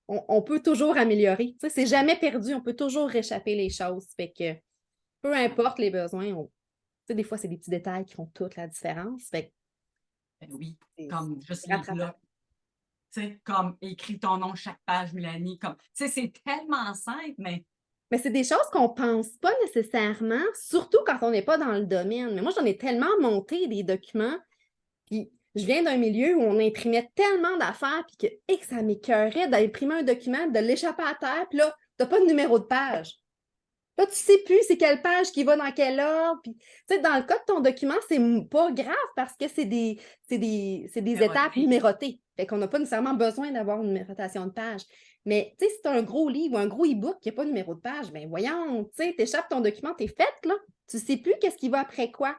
Speaker 2: on peut toujours améliorer. Tu sais, c'est jamais perdu, on peut toujours réchapper les choses. Fait que peu importe les besoins, tu sais, des fois, c'est des petits détails qui font toute la différence. Fait que
Speaker 1: Ben oui, comme juste
Speaker 2: c'est
Speaker 1: les blocs.
Speaker 2: rattrapable.
Speaker 1: Tu sais, comme écris ton nom chaque page, Mélanie. Comme, tu sais, c'est tellement simple, mais
Speaker 2: Mais c'est des choses qu'on pense pas nécessairement, surtout quand on n'est pas dans le domaine. Mais moi, j'en ai tellement monté des documents, puis je viens d'un milieu où on imprimait tellement d'affaires, puis que ça m'écœurait d'imprimer un document, de l'échapper à terre, puis là, t'as pas de numéro de page. Là, tu sais plus c'est quelle page qui va dans quel ordre. Puis, tu sais, dans le cas de ton document, c'est pas grave parce que c'est des étapes
Speaker 1: numéroté.
Speaker 2: numérotées. Fait qu'on n'a pas nécessairement besoin d'avoir une numérotation de page. Mais, tu sais, si tu as un gros livre ou un gros e-book qui n'a pas de numéro de page, bien, voyons, tu sais, t'échappes ton document, t'es faite, là. Tu sais plus qu'est-ce qui va après quoi.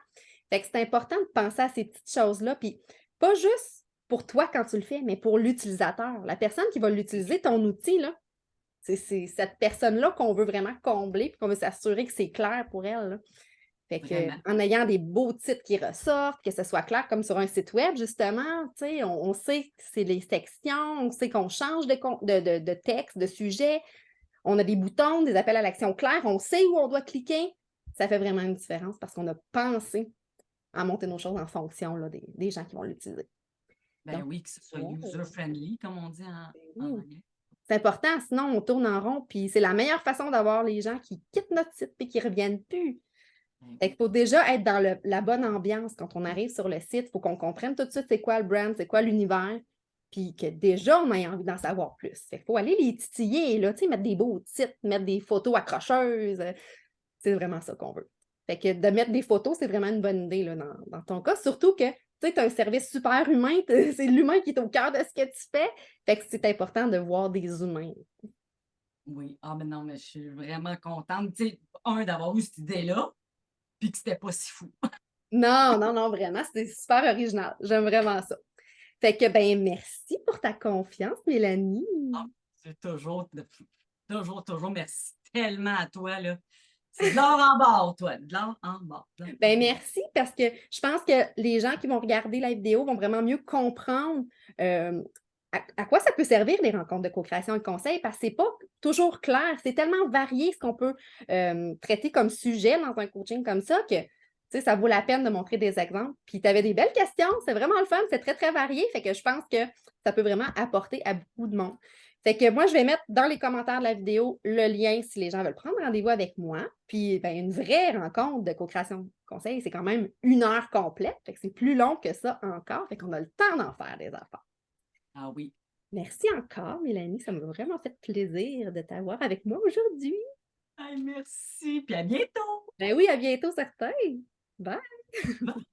Speaker 2: Fait que c'est important de penser à ces petites choses-là. Puis, pas juste pour toi quand tu le fais, mais pour l'utilisateur. La personne qui va l'utiliser, ton outil, là, c'est cette personne-là qu'on veut vraiment combler puis qu'on veut s'assurer que c'est clair pour elle, là. Fait que,
Speaker 1: Vraiment.
Speaker 2: en ayant des beaux titres qui ressortent, que ce soit clair comme sur un site web, justement, on sait que c'est les sections, on sait qu'on change de texte, de sujet, on a des boutons, des appels à l'action clairs, on sait où on doit cliquer. Ça fait vraiment une différence parce qu'on a pensé à monter nos choses en fonction là, des gens qui vont l'utiliser.
Speaker 1: Ben
Speaker 2: Donc,
Speaker 1: oui, que ce soit
Speaker 2: ouais,
Speaker 1: user-friendly, comme on dit en
Speaker 2: oui.
Speaker 1: anglais.
Speaker 2: C'est important, sinon on tourne en rond, puis c'est la meilleure façon d'avoir les gens qui quittent notre site et qui ne reviennent plus.
Speaker 1: Ben
Speaker 2: Fait
Speaker 1: oui.
Speaker 2: qu'il faut déjà être dans la bonne ambiance quand on arrive sur le site. Il faut qu'on comprenne tout de suite c'est quoi le brand, c'est quoi l'univers, puis que déjà on ait envie d'en savoir plus. Fait qu'il faut aller les titiller, là, mettre des beaux titres, mettre des photos accrocheuses. C'est vraiment ça qu'on veut. Fait que de mettre des photos, c'est vraiment une bonne idée là, dans ton cas, surtout que tu as un service super humain, c'est l'humain qui est au cœur de ce que tu fais. Fait que c'est important de voir des humains.
Speaker 1: Oui. Ah, ben non, mais je suis vraiment contente, tu sais, d'avoir eu cette idée-là, puis que c'était pas si fou.
Speaker 2: Non, non, non, vraiment, c'est super original. J'aime vraiment ça. Fait que, ben, merci pour ta confiance, Mélanie.
Speaker 1: Ah, c'est toujours, merci tellement à toi, là. C'est de l'or en barre, toi. De l'or en barre. De l'or en
Speaker 2: Ben,
Speaker 1: barre.
Speaker 2: merci parce que je pense que les gens qui vont regarder la vidéo vont vraiment mieux comprendre euh, à quoi ça peut servir les rencontres de co-création et de conseil parce que c'est pas toujours clair. C'est tellement varié ce qu'on peut traiter comme sujet dans un coaching comme ça que tu sais, ça vaut la peine de montrer des exemples. Puis tu avais des belles questions, c'est vraiment le fun, c'est très, très varié. Fait que je pense que ça peut vraiment apporter à beaucoup de monde. Fait que moi, je vais mettre dans les commentaires de la vidéo le lien si les gens veulent prendre rendez-vous avec moi. Puis, ben, une vraie rencontre de co-création conseil, c'est quand même 1 heure complète. Fait que c'est plus long que ça encore. Fait qu'on a le temps d'en faire des affaires.
Speaker 1: Ah oui.
Speaker 2: Merci encore, Mélanie. Ça m'a vraiment fait plaisir de t'avoir avec moi aujourd'hui.
Speaker 1: Hey, merci. Puis à bientôt.
Speaker 2: Ben oui, à bientôt, certains. Bye!
Speaker 1: Bye.